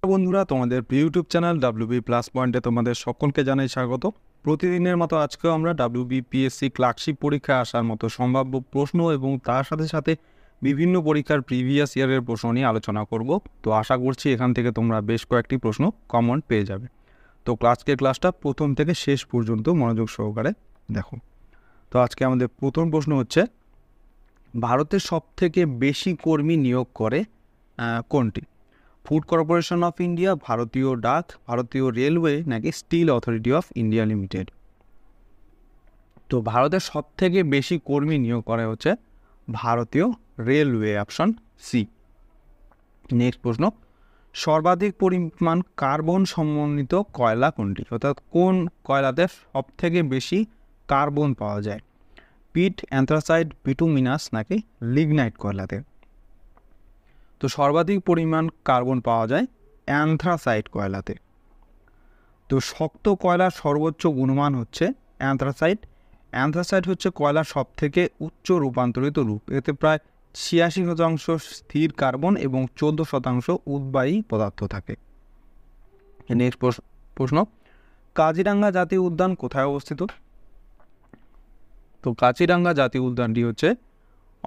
বন্ধুরা, তোমাদের YouTube channel WB plus পয়েন্টে তোমাদের সকলকে জানাই স্বাগত। প্রতিদিনের মতো আজকেও আমরা WBPSC ক্লার্কশিপ পরীক্ষায় আসার মতো সম্ভাব্য প্রশ্ন এবং তার সাথে সাথে বিভিন্ন পরীক্ষার প্রিভিয়াস ইয়ারের প্রশ্ন নিয়ে আলোচনা করব। তো আশা করছি এখান থেকে তোমরা বেশ কয়েকটি প্রশ্ন কমন পেয়ে যাবে। তো ক্লাসটা প্রথম থেকে শেষ পর্যন্ত মনোযোগ সহকারে দেখো। তো আজকে আমাদের প্রথম প্রশ্ন হচ্ছে, ভারতের সবথেকে বেশি কর্মী নিয়োগ করে কোনটি? ফুড কর্পোরেশন অফ ইন্ডিয়া, ভারতীয় ডাক, ভারতীয় রেলওয়ে নাকি steel authority of India limited? তো ভারতের সবথেকে বেশি কর্মী নিয়োগ করা হচ্ছে ভারতীয় রেলওয়ে, অপশন সি। নেক্সট প্রশ্ন, সর্বাধিক পরিমাণ কার্বন সমন্বিত কয়লা কোনটি? অর্থাৎ কোন কয়লাতে সবথেকে বেশি কার্বন পাওয়া যায়? পিট, অ্যান্থ্রাসাইট, বিটুমিনাস নাকি লিগনাইট কয়লাতে? তো সর্বাধিক পরিমাণ কার্বন পাওয়া যায় অ্যান্থ্রাসাইট কয়লাতে। তো শক্ত কয়লার সর্বোচ্চ গুণমান হচ্ছে অ্যান্থ্রাসাইট। অ্যান্থ্রাসাইট হচ্ছে কয়লার সবথেকে উচ্চ রূপান্তরিত রূপ। এতে প্রায় 86% স্থির কার্বন এবং 14% উদ্বায়ী পদার্থ থাকে। নেক্সট প্রশ্ন, কাজিরাঙ্গা জাতীয় উদ্যান কোথায় অবস্থিত? তো কাজিরাঙ্গা জাতীয় উদ্যানটি হচ্ছে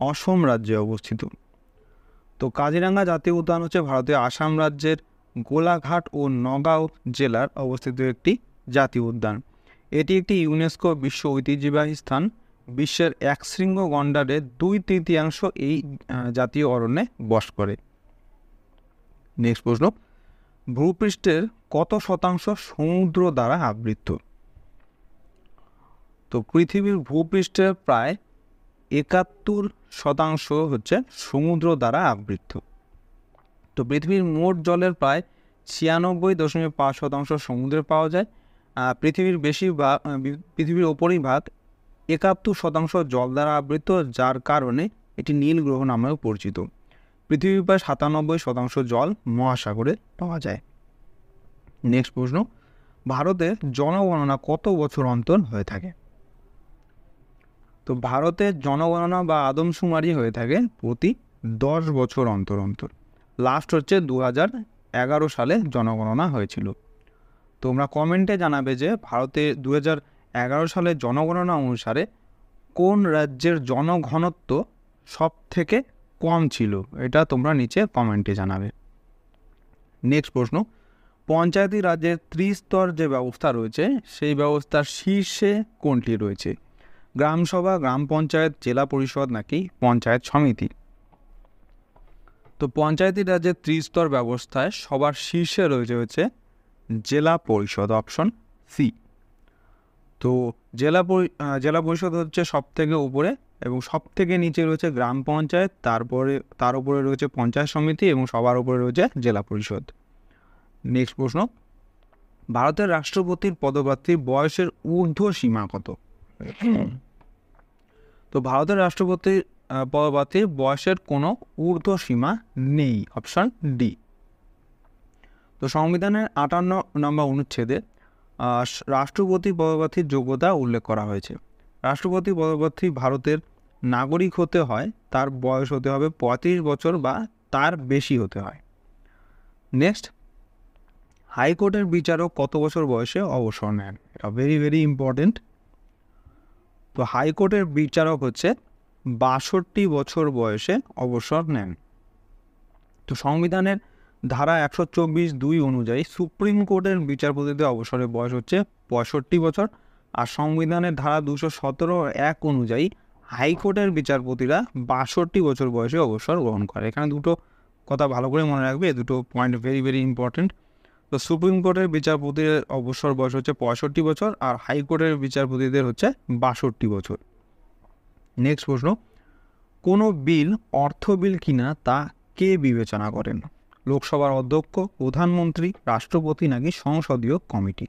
অসম রাজ্যে অবস্থিত। তো কাজিরাঙ্গা জাতীয় উদ্যান হচ্ছে ভারতের আসাম রাজ্যের গোলাঘাট ও নগাঁও জেলার অবস্থিত একটি জাতীয় উদ্যান। এটি একটি ইউনেস্কো বিশ্ব ঐতিহ্যবাহী স্থান। বিশ্বের একশৃঙ্গ গন্ডারের 2/3 এই জাতীয় অরণ্যে বাস করে। নেক্সট প্রশ্ন, ভূপৃষ্ঠের কত শতাংশ সমুদ্র দ্বারা আবৃত? তো পৃথিবীর ভূপৃষ্ঠের প্রায় 71% হচ্ছে সমুদ্র দ্বারা আবৃত। তো পৃথিবীর মোট জলের প্রায় 96.5% সমুদ্রে পাওয়া যায়। পৃথিবীর ওপরিভাগ 71% জল দ্বারা আবৃত, যার কারণে এটি নীল গ্রহ নামেও পরিচিত। পৃথিবীর প্রায় 97% জল মহাসাগরে পাওয়া যায়। নেক্সট প্রশ্ন, ভারতের জনগণনা কত বছর অন্তর হয়ে থাকে? তো ভারতের জনগণনা বা আদমশুমারি হয়ে থাকে প্রতি 10 বছর অন্তর অন্তর। লাস্ট হচ্ছে 2011 সালে জনগণনা হয়েছিল। তোমরা কমেন্টে জানাবে যে ভারতে 2011 সালে জনগণনা অনুসারে কোন রাজ্যের জনঘনত্ব সব থেকে কম ছিল, এটা তোমরা নিচে কমেন্টে জানাবে। নেক্সট প্রশ্ন, পঞ্চায়েতি রাজ্যের ত্রিস্তর যে ব্যবস্থা রয়েছে সেই ব্যবস্থার শীর্ষে কোনটি রয়েছে? গ্রামসভা, গ্রাম পঞ্চায়েত, জেলা পরিষদ নাকি পঞ্চায়েত সমিতি? তো পঞ্চায়েতি রাজ্যের ত্রিস্তর ব্যবস্থায় সবার শীর্ষে রয়েছে হচ্ছে জেলা পরিষদ, অপশন সি। তো জেলা পরিষদ হচ্ছে সব থেকে উপরে এবং সব থেকে নিচে রয়েছে গ্রাম পঞ্চায়েত, তার উপরে রয়েছে পঞ্চায়েত সমিতি এবং সবার উপরে রয়েছে জেলা পরিষদ। নেক্সট প্রশ্ন, ভারতের রাষ্ট্রপতির পদপ্রার্থীর বয়সের ঊর্ধ্ব সীমা কত? তো ভারতের রাষ্ট্রপতির পদপ্রার্থীর বয়সের কোনো ঊর্ধ্ব সীমা নেই, অপশন ডি। তো সংবিধানের 58 নম্বর অনুচ্ছেদে রাষ্ট্রপতি পদপ্রার্থীর যোগ্যতা উল্লেখ করা হয়েছে। রাষ্ট্রপতি পদপ্রার্থী ভারতের নাগরিক হতে হয়, তার বয়স হতে হবে 35 বছর বা তার বেশি হতে হয়। নেক্সট, হাইকোর্টের বিচারক কত বছর বয়সে অবসর নেন? এটা ভেরি ভেরি ইম্পর্টেন্ট। তো হাইকোর্টের বিচারক হচ্ছে 62 বছর বয়সে অবসর নেন। তো সংবিধানের ধারা 124(2) অনুযায়ী সুপ্রিম কোর্টের বিচারপতিদের অবসরের বয়স হচ্ছে 65 বছর, আর সংবিধানের ধারা 217(1) অনুযায়ী হাইকোর্টের বিচারপতিরা 62 বছর বয়সে অবসর গ্রহণ করে। এখানে দুটো কথা ভালো করে মনে রাখবে, দুটো পয়েন্ট ভেরি ভেরি ইম্পর্টেন্ট। তো সুপ্রিম কোর্টের বিচারপতির অবসর বয়স হচ্ছে 65 বছর আর হাইকোর্টের বিচারপতিদের হচ্ছে 62 বছর। নেক্সট প্রশ্ন, কোনো বিল অর্থ বিল কিনা তা কে বিবেচনা করেন? লোকসভার অধ্যক্ষ, প্রধানমন্ত্রী, রাষ্ট্রপতি নাকি সংসদীয় কমিটি?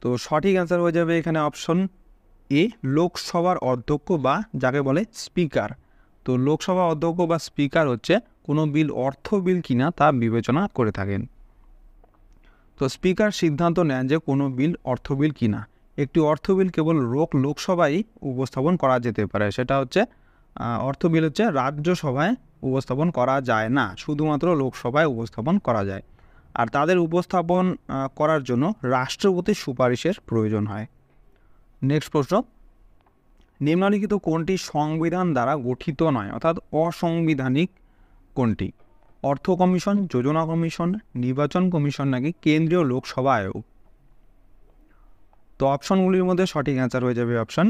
তো সঠিক অ্যান্সার হয়ে যাবে এখানে অপশন এ, লোকসভার অধ্যক্ষ বা যাকে বলে স্পিকার। তো লোকসভার অধ্যক্ষ বা স্পিকার হচ্ছে কোনো বিল অর্থ বিল কিনা তা বিবেচনা করে থাকেন। তো স্পিকার সিদ্ধান্ত নেন যে কোনো বিল অর্থ বিল কিনা। একটি অর্থ বিল কেবল লোকসভায় উপস্থাপন করা যেতে পারে, সেটা হচ্ছে অর্থ বিল হচ্ছে রাজ্যসভায় উপস্থাপন করা যায় না, শুধুমাত্র লোকসভায় উপস্থাপন করা যায়। আর তাদের উপস্থাপন করার জন্য রাষ্ট্রপতির সুপারিশের প্রয়োজন হয়। নেক্সট প্রশ্ন, নিম্নলিখিত কোনটি সংবিধান দ্বারা গঠিত নয়, অর্থাৎ অসাংবিধানিক কোনটি? অর্থ কমিশন, যোজনা কমিশন, নির্বাচন কমিশন নাকি কেন্দ্রীয় লোকসভা আয়োগ? তো অপশনগুলির মধ্যে সঠিক অ্যান্সার হয়ে যাবে অপশন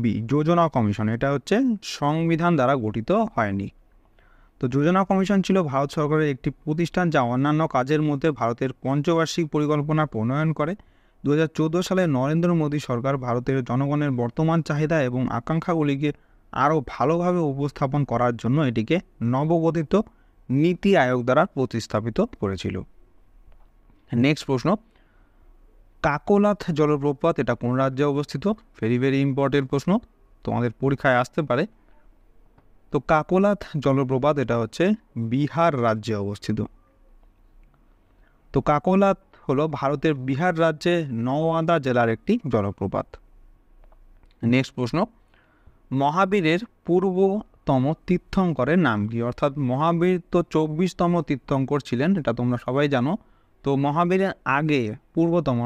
বি, যোজনা কমিশন। এটা হচ্ছে সংবিধান দ্বারা গঠিত হয়নি। তো যোজনা কমিশন ছিল ভারত সরকারের একটি প্রতিষ্ঠান যা অন্যান্য কাজের মধ্যে ভারতের পঞ্চবার্ষিক পরিকল্পনা প্রণয়ন করে। 2014 সালে নরেন্দ্র মোদী সরকার ভারতের জনগণের বর্তমান চাহিদা এবং আকাঙ্ক্ষাগুলিকে আরও ভালোভাবে উপস্থাপন করার জন্য এটিকে নবগঠিত নীতি আয়োগ দ্বারা প্রতিস্থাপিত করেছিল। নেক্সট প্রশ্ন, কাকোলাথ জলপ্রপাত এটা কোন রাজ্যে অবস্থিত? ভেরি ভেরি ইম্পর্টেন্ট প্রশ্ন, তোমাদের পরীক্ষায় আসতে পারে। তো কাকোলাথ জলপ্রপাত এটা হচ্ছে বিহার রাজ্যে অবস্থিত। তো কাকোলাথ হলো ভারতের বিহার রাজ্যে নওয়াদা জেলার একটি জলপ্রপাত। নেক্সট প্রশ্ন, মহাবীরের পূর্বতম তীর্থঙ্করের নাম কি? অর্থাৎ মহাবীর তো 24তম তীর্থঙ্কর ছিলেন, এটা তোমরা সবাই জানো। তো মহাবীরের আগে পূর্বতম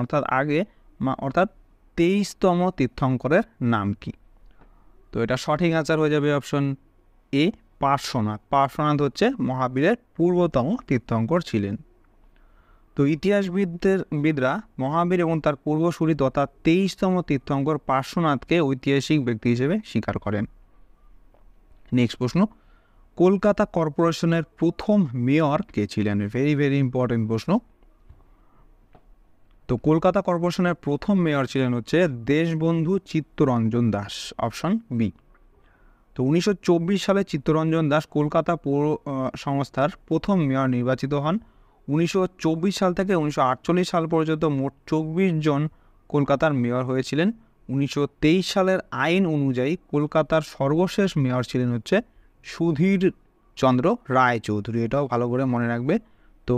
অর্থাৎ 23তম তীর্থঙ্করের নাম কি? তো এটা সঠিক অ্যান্সার হয়ে যাবে অপশন এ, পার্শ্বনাথ। পার্শ্বনাথ হচ্ছে মহাবীরের পূর্বতম তীর্থঙ্কর ছিলেন। তো ইতিহাসবিদরা মহাবীর এবং তার পূর্বসূরি তথা 23তম তীর্থঙ্কর পার্শ্বনাথকে ঐতিহাসিক ব্যক্তি হিসেবে স্বীকার করেন। নেক্সট প্রশ্ন, কলকাতা কর্পোরেশনের প্রথম মেয়র কে ছিলেন? ভেরি ভেরি ইম্পর্টেন্ট প্রশ্ন। তো কলকাতা কর্পোরেশনের প্রথম মেয়র ছিলেন হচ্ছে দেশবন্ধু চিত্তরঞ্জন দাস, অপশন বি। তো 1924 সালে চিত্তরঞ্জন দাস কলকাতা পৌর সংস্থার প্রথম মেয়র নির্বাচিত হন। 1924 সাল থেকে 1948 সাল পর্যন্ত মোট 24 জন কলকাতার মেয়র হয়েছিলেন। 1923 সালের আইন অনুযায়ী কলকাতার সর্বশেষ মেয়র ছিলেন হচ্ছে সুধীর চন্দ্র রায়চৌধুরী। এটাও ভালো করে মনে রাখবে। তো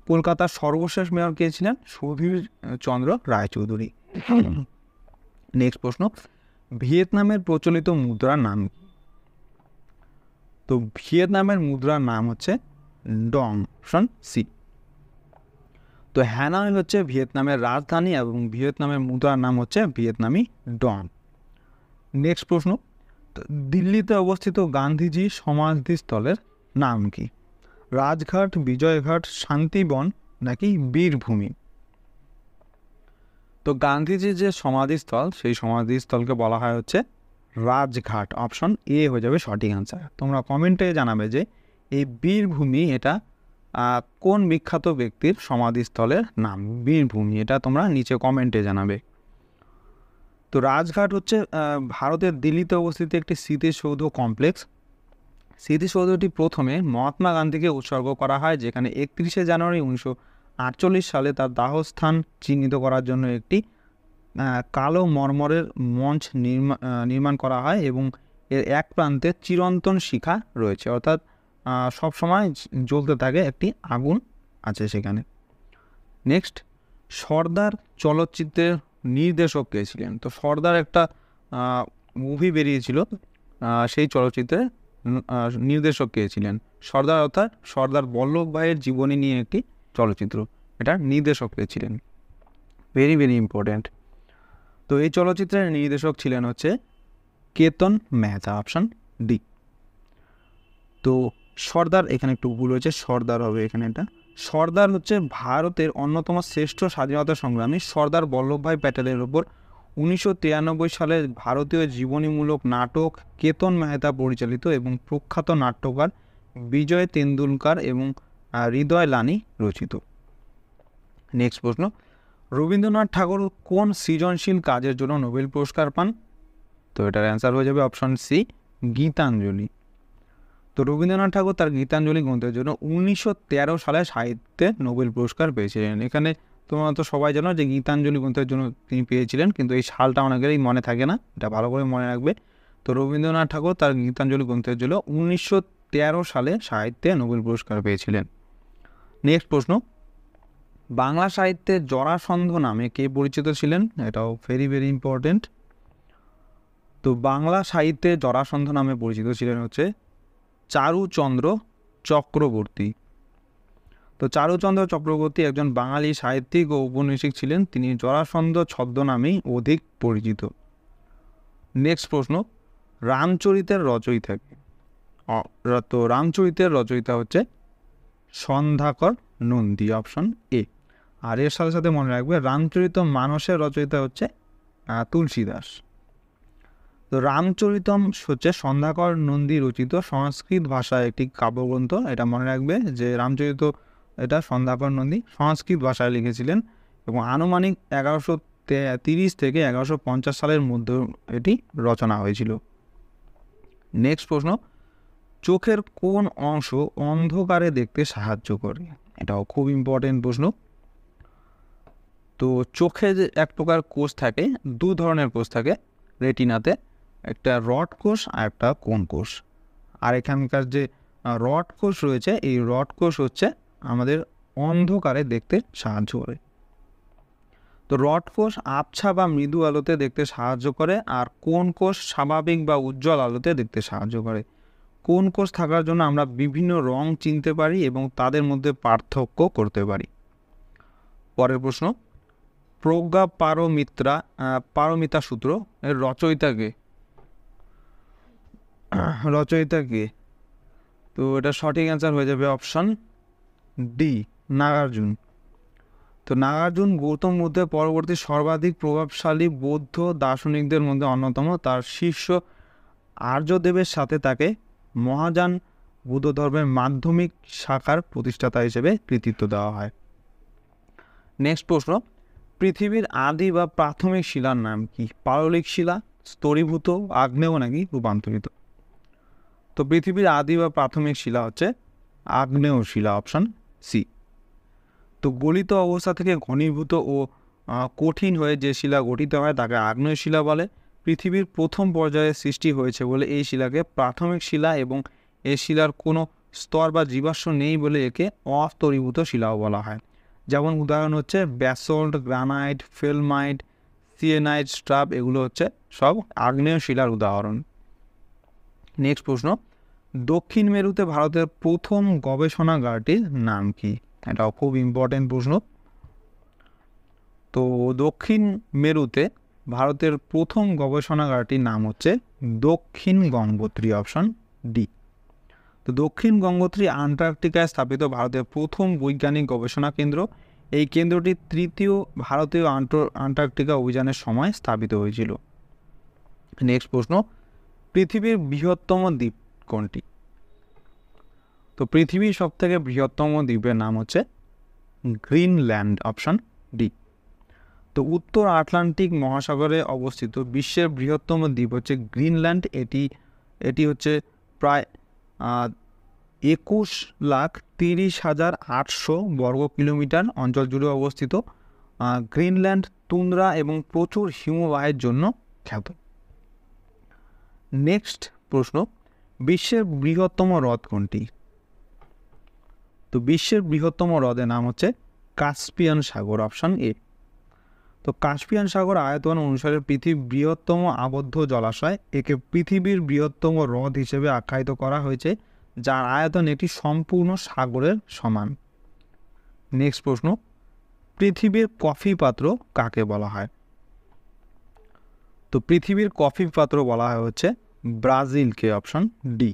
কলকাতার সর্বশেষ মেয়র কে ছিলেন? সুধীর চন্দ্র রায়চৌধুরী। নেক্সট প্রশ্ন, ভিয়েতনামের প্রচলিত মুদ্রার নাম? তো ভিয়েতনামের মুদ্রার নাম হচ্ছে ডং, অপশন সি। তো হ্যানয় হচ্ছে ভিয়েতনামের রাজধানী এবং ভিয়েতনামের মুদ্রার নাম হচ্ছে ভিয়েতনামি ডং। নেক্সট প্রশ্ন, দিল্লিতে অবস্থিত গান্ধীজি সমাধিস্থলের নাম কি? রাজঘাট, বিজয়ঘাট, শান্তিবন নাকি বীরভূমি? তো গান্ধীজির যে সমাধিস্থল সেই সমাধিস্থলকে বলা হয় হচ্ছে রাজঘাট, অপশন এ হয়ে যাবে সঠিক অ্যান্সার। তোমরা কমেন্টে জানাবে যে এই বীরভূমি এটা কোন বিখ্যাত ব্যক্তির সমাধিস্থলের নাম? বীরভূমি, এটা তোমরা নিচে কমেন্টে জানাবে। তো রাজঘাট হচ্ছে ভারতের দিল্লিতে অবস্থিত একটি স্মৃতিসৌধ কমপ্লেক্স। স্মৃতিসৌধটি প্রথমে মহাত্মা গান্ধীকে উৎসর্গ করা হয়, যেখানে 31শে জানুয়ারি 1948 সালে তার দাহস্থান চিহ্নিত করার জন্য একটি কালো মর্মরের মঞ্চ নির্মাণ করা হয় এবং এর এক প্রান্তে চিরন্তন শিখা রয়েছে, অর্থাৎ সবসময় জ্বলতে থাকে একটি আগুন আছে সেখানে। নেক্সট, সর্দার চলচ্চিত্রের নির্দেশক কে ছিলেন? তো সর্দার একটা মুভি বেরিয়েছিল, সেই চলচ্চিত্রের নির্দেশক কে ছিলেন? সর্দার অর্থাৎ সর্দার বল্লভভাইয়ের জীবনী নিয়ে একটি চলচ্চিত্র, এটার নির্দেশক কে ছিলেন? Very very important. তো এই চলচ্চিত্রের নির্দেশক ছিলেন হচ্ছে কেতন মেহতা, অপশন ডি। তো সর্দার, এখানে একটু ভুল হয়েছে, সর্দার হবে এখানে এটা। সর্দার হচ্ছে ভারতের অন্যতম শ্রেষ্ঠ স্বাধীনতা সংগ্রামী সর্দার বল্লভভাই প্যাটেলের ওপর 1993 সালে ভারতীয় জীবনীমূলক নাটক কেতন মেহতা পরিচালিত এবং প্রখ্যাত নাট্যকার বিজয় তেন্ডুলকর এবং হৃদয় লানি রচিত। নেক্সট প্রশ্ন, রবীন্দ্রনাথ ঠাকুর কোন সৃজনশীল কাজের জন্য নোবেল পুরস্কার পান? তো এটার অ্যান্সার হয়ে যাবে অপশন সি, গীতাঞ্জলি। তো রবীন্দ্রনাথ ঠাকুর তার গীতাঞ্জলি গ্রন্থের জন্য 1913 সালে সাহিত্যে নোবেল পুরস্কার পেয়েছিলেন। এখানে তোমরা তো সবাই জানো যে গীতাঞ্জলি গ্রন্থের জন্য তিনি পেয়েছিলেন, কিন্তু এই সালটা অনেকেরই মনে থাকে না, এটা ভালো করে মনে রাখবে। তো রবীন্দ্রনাথ ঠাকুর তার গীতাঞ্জলি গ্রন্থের জন্য 1913 সালে সাহিত্যে নোবেল পুরস্কার পেয়েছিলেন। নেক্সট প্রশ্ন, বাংলা সাহিত্যে জরাসন্ধ নামে কে পরিচিত ছিলেন? এটাও ভেরি ভেরি ইম্পর্টেন্ট। তো বাংলা সাহিত্যে জরাসন্ধ নামে পরিচিত ছিলেন হচ্ছে চারুচন্দ্র চক্রবর্তী। তো চারুচন্দ্র চক্রবর্তী একজন বাঙালি সাহিত্যিক ও ঔপন্যাসিক ছিলেন। তিনি জরাসন্ধ ছদ্মনামেই অধিক পরিচিত। নেক্সট প্রশ্ন, রামচরিতের রচয়িতা কে? তো রামচরিতের রচয়িতা হচ্ছে সন্ধ্যাকর নন্দী, অপশন এ। আর এর সাথে সাথে মনে রাখবে রামচরিত মানসের রচয়িতা হচ্ছে তুলসীদাস। তো রামচরিতম হচ্ছে সন্ধ্যাকর নন্দী রচিত সংস্কৃত ভাষায় একটি কাব্যগ্রন্থ। এটা মনে রাখবে যে রামচরিত এটা সন্ধ্যাকর নন্দী সংস্কৃত ভাষায় লিখেছিলেন এবং আনুমানিক 1130 থেকে 1150 সালের মধ্যে এটি রচনা হয়েছিল। নেক্সট প্রশ্ন, চোখের কোন অংশ অন্ধকারে দেখতে সাহায্য করে? এটাও খুব ইম্পর্টেন্ট প্রশ্ন। তো চোখে যে এক প্রকার কোষ থাকে, দু ধরনের কোষ থাকে রেটিনাতে, একটা রড কোষ আর একটা কোন কোষ। আর এখানকার যে রড কোষ রয়েছে, এই রড কোষ হচ্ছে আমাদের অন্ধকারে দেখতে সাহায্য করে। তো রড কোষ আবছা বা মৃদু আলোতে দেখতে সাহায্য করে, আর কোন কোষ স্বাভাবিক বা উজ্জ্বল আলোতে দেখতে সাহায্য করে। কোন কোষ থাকার জন্য আমরা বিভিন্ন রং চিনতে পারি এবং তাদের মধ্যে পার্থক্য করতে পারি। পরের প্রশ্ন, প্রজ্ঞা পারমিতা সূত্র এর রচয়িতা কে? তো এটা সঠিক অ্যান্সার হয়ে যাবে অপশন ডি, নাগার্জুন। তো নাগার্জুন গৌতম বুদ্ধের পরবর্তী সর্বাধিক প্রভাবশালী বৌদ্ধ দার্শনিকদের মধ্যে অন্যতম। তার শিষ্য আর্যদেবের সাথে তাকে মহাযান বৌদ্ধ ধর্মের মাধ্যমিক শাখার প্রতিষ্ঠাতা হিসেবে কৃতিত্ব দেওয়া হয়। নেক্সট প্রশ্ন, পৃথিবীর আদি বা প্রাথমিক শিলার নাম কি? পাললিক শিলা, স্তরীভূত, আগ্নেয় নাকি রূপান্তরিত? তো পৃথিবীর আদি বা প্রাথমিক শিলা হচ্ছে আগ্নেয় শিলা, অপশন সি। তো গলিত অবস্থা থেকে ঘনীভূত ও কঠিন হয়ে যে শিলা গঠিত হয় তাকে আগ্নেয় শিলা বলে। পৃথিবীর প্রথম পর্যায়ে সৃষ্টি হয়েছে বলে এই শিলাকে প্রাথমিক শিলা এবং এই শিলার কোনো স্তর বা জীবাশ্ম নেই বলে একে অস্তরীভূত শিলাও বলা হয়। যেমন উদাহরণ হচ্ছে ব্যাসল্ট, গ্রানাইট, ফিলমাইট, সিয়েনাইট, স্ট্রাপ, এগুলো হচ্ছে সব আগ্নেয় শিলার উদাহরণ। নেক্সট প্রশ্ন, দক্ষিণ মেরুতে ভারতের প্রথম গবেষণাগারটির নাম কি? এটাও খুব ইম্পর্টেন্ট প্রশ্ন। তো দক্ষিণ মেরুতে ভারতের প্রথম গবেষণাগারটির নাম হচ্ছে দক্ষিণ গঙ্গোত্রী, অপশন ডি। তো দক্ষিণ গঙ্গোত্রী আন্টার্কটিকায় স্থাপিত ভারতের প্রথম বৈজ্ঞানিক গবেষণা কেন্দ্র। এই কেন্দ্রটি তৃতীয় ভারতীয় আন্টার্কটিকা অভিযানের সময় স্থাপিত হয়েছিল। নেক্সট প্রশ্ন, পৃথিবীর বৃহত্তম দ্বীপ কোনটি? তো পৃথিবীর সবথেকে বৃহত্তম দ্বীপের নাম হচ্ছে গ্রিনল্যান্ড, অপশন ডি। তো উত্তর আটলান্টিক মহাসাগরে অবস্থিত বিশ্বের বৃহত্তম দ্বীপ হচ্ছে গ্রিনল্যান্ড। এটি হচ্ছে প্রায় 21,30,800 বর্গ কিলোমিটার অঞ্চল জুড়ে অবস্থিত। গ্রিনল্যান্ড তুন্দ্রা এবং প্রচুর হিমবাহের জন্য খ্যাত। নেক্সট প্রশ্ন, বিশ্বের বৃহত্তম হ্রদ কোনটি? তো বিশ্বের বৃহত্তম হ্রদের নাম হচ্ছে কাস্পিয়ান সাগর, অপশন এ। তো কাস্পিয়ান সাগর আয়তন অনুসারে পৃথিবীর বৃহত্তম আবদ্ধ জলাশয়। একে পৃথিবীর বৃহত্তম হ্রদ হিসেবে আখ্যায়িত করা হয়েছে, যার আয়তন একটি সম্পূর্ণ সাগরের সমান। নেক্সট প্রশ্ন, পৃথিবীর কফি পাত্র কাকে বলা হয়? তো পৃথিবীর কফি পাত্র বলা হয় হচ্ছে ব্রাজিলকে, অপশন ডি।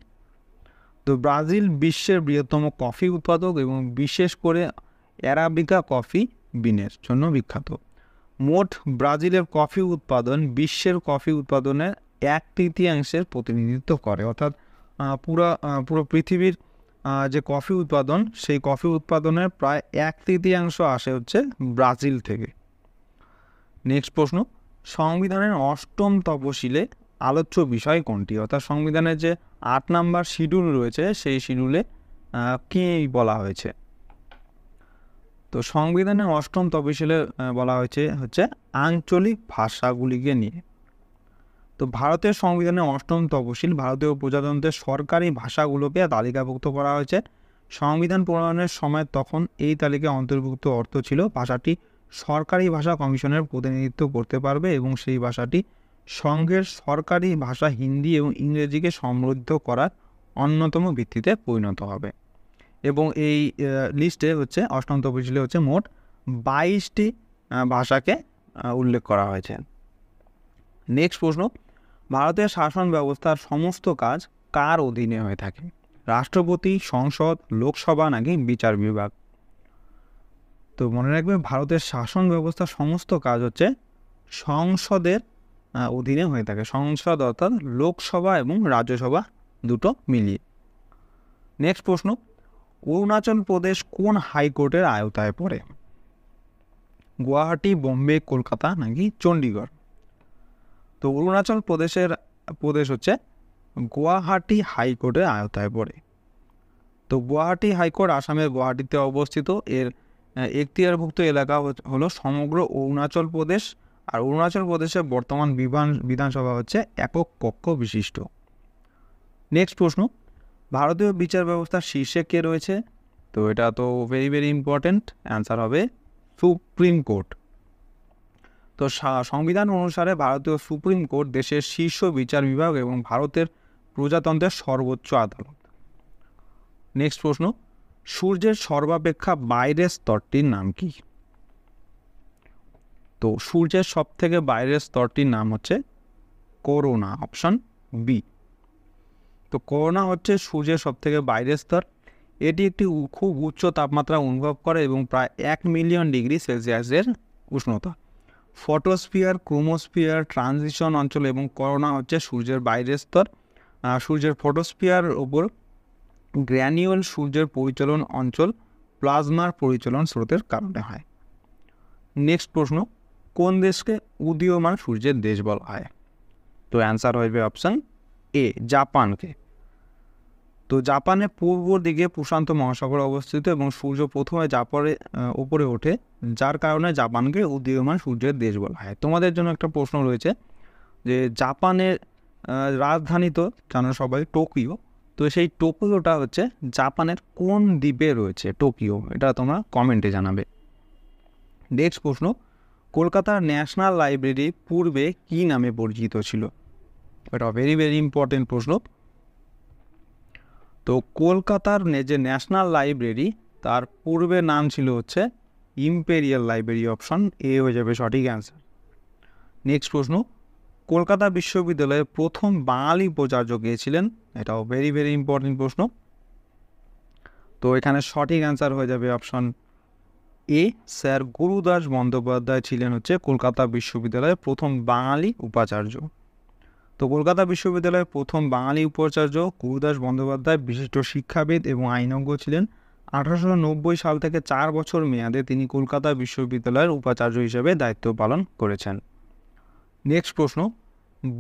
তো ব্রাজিল বিশ্বের বৃহত্তম কফি উৎপাদক এবং বিশেষ করে অ্যারাবিকা কফি বিনের জন্য বিখ্যাত। মোট ব্রাজিলের কফি উৎপাদন বিশ্বের কফি উৎপাদনের 1/3 প্রতিনিধিত্ব করে। অর্থাৎ পুরো পৃথিবীর যে কফি উৎপাদন, সেই কফি উৎপাদনের প্রায় 1/3 আসে হচ্ছে ব্রাজিল থেকে। নেক্সট প্রশ্ন, সংবিধানের 8ম তফসিলে আলোচ্য বিষয় কোনটি? অর্থাৎ সংবিধানের যে 8 নম্বর শিডিউল রয়েছে সেই শিডিউলে কী বলা হয়েছে? তো সংবিধানের 8ম তফসিলে বলা হয়েছে হচ্ছে আঞ্চলিক ভাষাগুলিকে নিয়ে। তো ভারতের সংবিধানের 8ম তফসিল ভারতীয় প্রজাতন্ত্রের সরকারি ভাষাগুলোকে তালিকাভুক্ত করা হয়েছে। সংবিধান প্রণয়নের সময় তখন এই তালিকায় অন্তর্ভুক্ত অর্থ ছিল ভাষাটি সরকারি ভাষা কমিশনের প্রতিনিধিত্ব করতে পারবে এবং সেই ভাষাটি সংঘের সরকারি ভাষা হিন্দি এবং ইংরেজিকে সমৃদ্ধ করার অন্যতম ভিত্তিতে পরিণত হবে। এবং এই লিস্টে হচ্ছে অষ্টম তফসিলে হচ্ছে মোট 22টি ভাষাকে উল্লেখ করা হয়েছে। নেক্সট প্রশ্ন, ভারতের শাসন ব্যবস্থার সমস্ত কাজ কার অধীনে হয়ে থাকে? রাষ্ট্রপতি, সংসদ, লোকসভা নাকি বিচার বিভাগ? তো মনে রাখবে, ভারতের শাসন ব্যবস্থার সমস্ত কাজ হচ্ছে সংসদের অধীনে হয়ে থাকে। সংসদ অর্থাৎ লোকসভা এবং রাজ্যসভা দুটো মিলিয়ে। নেক্সট প্রশ্ন, অরুণাচল প্রদেশ কোন হাইকোর্টের আওতায় পড়ে? গুয়াহাটি, বোম্বে, কলকাতা নাকি চণ্ডীগড়? তো অরুণাচল প্রদেশ হচ্ছে গুয়াহাটি হাইকোর্টের আওতায় পড়ে। তো গুয়াহাটি হাইকোর্ট আসামের গুয়াহাটিতে অবস্থিত। এর এখতিয়ারভুক্ত এলাকা হলো সমগ্র অরুণাচল প্রদেশ। আর অরুণাচল প্রদেশের বর্তমান বিধানসভা হচ্ছে একক কক্ষ বিশিষ্ট। নেক্সট প্রশ্ন, ভারতীয় বিচার ব্যবস্থার শীর্ষে কে রয়েছে? তো এটা তো ভেরি ইম্পর্টেন্ট, অ্যান্সার হবে সুপ্রিম কোর্ট। তো সংবিধান অনুসারে ভারতীয় সুপ্রিম কোর্ট দেশের শীর্ষ বিচার বিভাগ এবং ভারতের প্রজাতন্ত্রের সর্বোচ্চ আদালত। নেক্সট প্রশ্ন, সূর্যের সর্বাপেক্ষা বাইরের স্তরটির নাম কি? তো সূর্যের সব থেকে বাইরের স্তরটির নাম হচ্ছে করোনা, অপশন বি। তো করোনা হচ্ছে সূর্যের সব থেকে বাইরের স্তর। এটি একটি খুব উচ্চ তাপমাত্রা অনুভব করে এবং প্রায় 1 মিলিয়ন ডিগ্রি সেলসিয়াসের উষ্ণতা। ফটোস্ফিয়ার, ক্রোমোস্ফিয়ার, ট্রানজিশন অঞ্চল এবং করোনা হচ্ছে সূর্যের বাইরের স্তর। সূর্যের ফটোস্ফিয়ার ওপর গ্র্যানিউল সূর্যের পরিচলন অঞ্চল প্লাজমার পরিচলন স্রোতের কারণে হয়। নেক্সট প্রশ্ন, কোন দেশকে উদীয়মান সূর্যের দেশ বলা হয়? তো অ্যান্সার হবে অপশান এ, জাপানকে। তো জাপানের পূর্ব দিকে প্রশান্ত মহাসাগর অবস্থিত এবং সূর্য প্রথমে জাপানের উপরে ওঠে, যার কারণে জাপানকে উদীয়মান সূর্যের দেশ বলা হয়। তোমাদের জন্য একটা প্রশ্ন রয়েছে যে জাপানের রাজধানী তো জানো সবাই টোকিও। তো সেই টোকিওটা হচ্ছে জাপানের কোন দ্বীপে রয়েছে টোকিও? এটা তোমরা কমেন্টে জানাবে। নেক্সট প্রশ্ন, কলকাতার ন্যাশনাল লাইব্রেরি পূর্বে কী নামে পরিচিত ছিল? এটা ভেরি ইম্পর্টেন্ট প্রশ্ন। তো কলকাতার যে ন্যাশনাল লাইব্রেরি তার পূর্বে নাম ছিল হচ্ছে ইম্পেরিয়াল লাইব্রেরি, অপশন এ হয়ে যাবে সঠিক অ্যান্সার। নেক্সট প্রশ্ন, কলকাতা বিশ্ববিদ্যালয়ে প্রথম বাঙালি উপাচার্য কে ছিলেন? এটাও ভেরি ইম্পর্টেন্ট প্রশ্ন। তো এখানে সঠিক অ্যান্সার হয়ে যাবে option A, sir Gurudas Bandyopadhyay ছিলেন হচ্ছে কলকাতা বিশ্ববিদ্যালয়ের প্রথম বাঙালি উপাচার্য। তো কলকাতা বিশ্ববিদ্যালয়ের প্রথম বাঙালি উপাচার্য গুরুদাস বন্দ্যোপাধ্যায় বিশিষ্ট শিক্ষাবিদ এবং আইনজ্ঞ ছিলেন। 1890 সাল থেকে 4 বছর মেয়াদে তিনি কলকাতা বিশ্ববিদ্যালয়ের উপাচার্য হিসেবে দায়িত্ব পালন করেছেন। নেক্সট প্রশ্ন,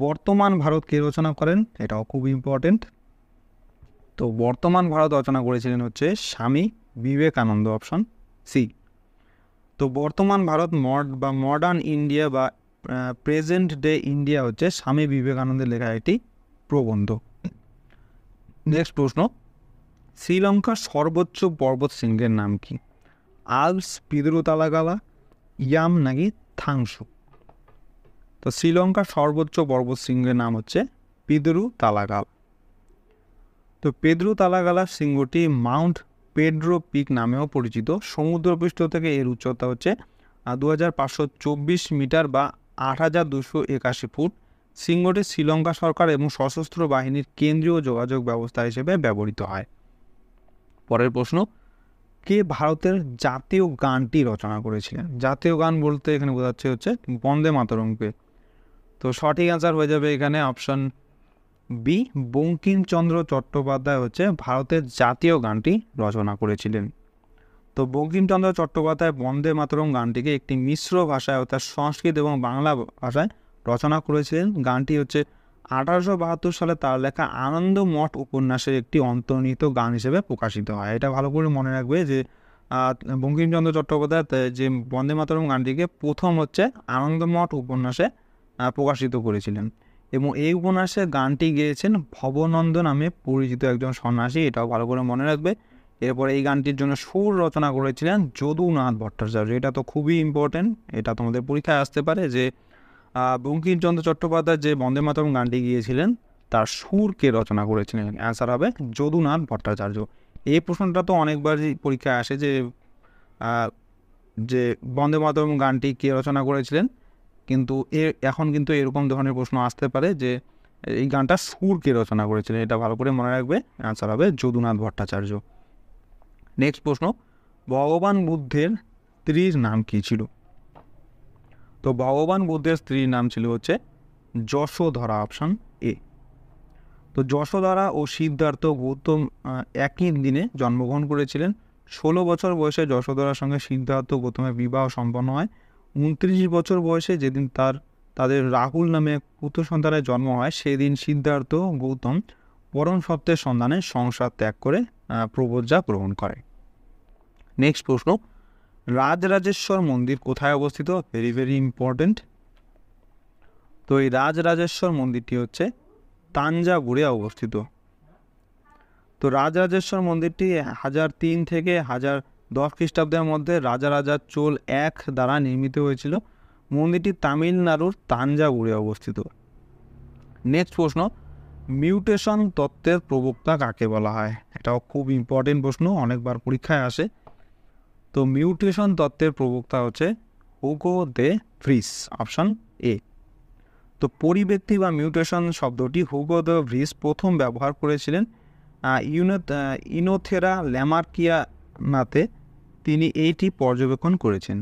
বর্তমান ভারত কে রচনা করেন? এটাও খুব ইম্পর্টেন্ট। তো বর্তমান ভারত রচনা করেছিলেন হচ্ছে স্বামী বিবেকানন্দ, অপশন সি। তো বর্তমান ভারত মডার্ন ইন্ডিয়া বা প্রেজেন্ট ডে ইন্ডিয়া হচ্ছে স্বামী বিবেকানন্দের লেখা একটি প্রবন্ধ। নেক্সট প্রশ্ন, শ্রীলঙ্কার সর্বোচ্চ পর্বত শৃঙ্গের নাম কি? আলপস, পিদরু তালাগালা, ইয়াম নাকি থাংসু? তো শ্রীলঙ্কার সর্বোচ্চ পর্বত শৃঙ্গের নাম হচ্ছে পিদরু তালাগাল। তো পেদ্রু তালাগালা শৃঙ্গটি মাউন্ট পেড্রো পিক নামেও পরিচিত। সমুদ্রপৃষ্ঠ থেকে এর উচ্চতা হচ্ছে 2524 মিটার বা 8281 ফুট। শৃঙ্গটি শ্রীলঙ্কা সরকার এবং সশস্ত্র বাহিনীর কেন্দ্রীয় যোগাযোগ ব্যবস্থা হিসেবে ব্যবহৃত হয়। পরের প্রশ্ন, কে ভারতের জাতীয় গানটি রচনা করেছিলেন? জাতীয় গান বলতে এখানে বোঝাচ্ছে হচ্ছে বন্দে মাতরমকে। তো সঠিক অ্যান্সার হয়ে যাবে এখানে অপশন বি, বঙ্কিমচন্দ্র চট্টোপাধ্যায় হচ্ছে ভারতের জাতীয় গানটি রচনা করেছিলেন। তো বঙ্কিমচন্দ্র চট্টোপাধ্যায় বন্দে মাতরম গানটিকে একটি মিশ্র ভাষায় অর্থাৎ সংস্কৃত এবং বাংলা ভাষায় রচনা করেছিলেন। গানটি হচ্ছে 1872 সালে তার লেখা আনন্দ মঠ উপন্যাসের একটি অন্তর্নিহিত গান হিসেবে প্রকাশিত হয়। এটা ভালো করে মনে রাখবে যে বঙ্কিমচন্দ্র চট্টোপাধ্যায় যে বন্দে মাতরম গানটিকে প্রথম হচ্ছে আনন্দ মঠ উপন্যাসে প্রকাশিত করেছিলেন এবং এই উপন্যাসে গানটি গেয়েছেন ভবনন্দ নামে পরিচিত একজন সন্ন্যাসী। এটাও ভালো করে মনে রাখবে। এরপরে এই গানটির জন্য সুর রচনা করেছিলেন যদুনাথ ভট্টাচার্য। এটা তো খুবই ইম্পর্টেন্ট, এটা তোমাদের পরীক্ষায় আসতে পারে যে বঙ্কিমচন্দ্র চট্টোপাধ্যায় যে বন্দে মাতরম গানটি গিয়েছিলেন তার সুর কে রচনা করেছিলেন? অ্যান্সার হবে যদুনাথ ভট্টাচার্য। এই প্রশ্নটা তো অনেকবারই পরীক্ষায় আসে যে বন্দে মাতরম গানটি কে রচনা করেছিলেন, কিন্তু এখন কিন্তু এরকম ধরনের প্রশ্ন আসতে পারে যে এই গানটা সুর কে রচনা করেছিলেন। এটা ভালো করে মনে রাখবে, অ্যান্সার হবে যদুনাথ ভট্টাচার্য। নেক্সট প্রশ্ন, ভগবান বুদ্ধের স্ত্রীর নাম কী ছিল? তো ভগবান বুদ্ধের স্ত্রীর নাম ছিল হচ্ছে যশোধরা, অপশান এ। তো যশোধরা ও সিদ্ধার্থ গৌতম একই দিনে জন্মগ্রহণ করেছিলেন। 16 বছর বয়সে যশোধরার সঙ্গে সিদ্ধার্থ গৌতমের বিবাহ সম্পন্ন হয়। 29 বছর বয়সে যেদিন তাদের রাহুল নামে পুত্র সন্তানের জন্ম হয়, সেদিন সিদ্ধার্থ গৌতম পরম সত্যের সন্ধানে সংসার ত্যাগ করে প্রব্রজা গ্রহণ করে। নেক্সট প্রশ্ন, রাজরাজেশ্বর মন্দির কোথায় অবস্থিত? Very very important. তো এই রাজরাজেশ্বর মন্দিরটি হচ্ছে তাঞ্জাভুরে অবস্থিত। তো রাজরাজেশ্বর মন্দিরটি 1003 থেকে 1010 খ্রিস্টাব্দের মধ্যে রাজা চোল এক দ্বারা নির্মিত হয়েছিল। মন্দিরটি তামিলনাড়ুর তাঞ্জাভুরে অবস্থিত। নেক্সট প্রশ্ন, মিউটেশন তত্ত্বের প্রবক্তা কাকে বলা হয়? এটাও খুব ইম্পর্টেন্ট প্রশ্ন, অনেকবার পরীক্ষায় আসে। তো মিউটেশন তত্ত্বের প্রবক্তা হচ্ছে Hugo de Vries, option A. তো পরিব্যক্তি বা মিউটেশন শব্দটি হুগো দে ভ্রিস প্রথম ব্যবহার করেছিলেন ইনোথেরা ল্যামার্কিয়ানাতে। তিনি এইটি পর্যবেক্ষণ করেছেন।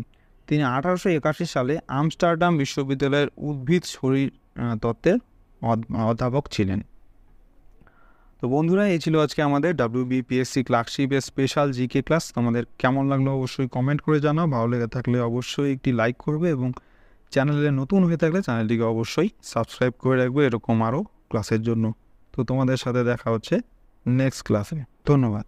তিনি 1881 সালে আমস্টারডাম বিশ্ববিদ্যালয়ের উদ্ভিদ শরীর তত্ত্বের অধ্যাপক ছিলেন। তো বন্ধুরা, এই ছিল আজকে আমাদের WBPSC ক্লার্কশিপের স্পেশাল জিকে ক্লাস। তোমাদের কেমন লাগলো অবশ্যই কমেন্ট করে জানাও। ভালো লেগে থাকলে অবশ্যই একটি লাইক করবে এবং চ্যানেলে নতুন হয়ে থাকলে চ্যানেলটিকে অবশ্যই সাবস্ক্রাইব করে রাখবে এরকম আরও ক্লাসের জন্য। তো তোমাদের সাথে দেখা হচ্ছে নেক্সট ক্লাসে। ধন্যবাদ।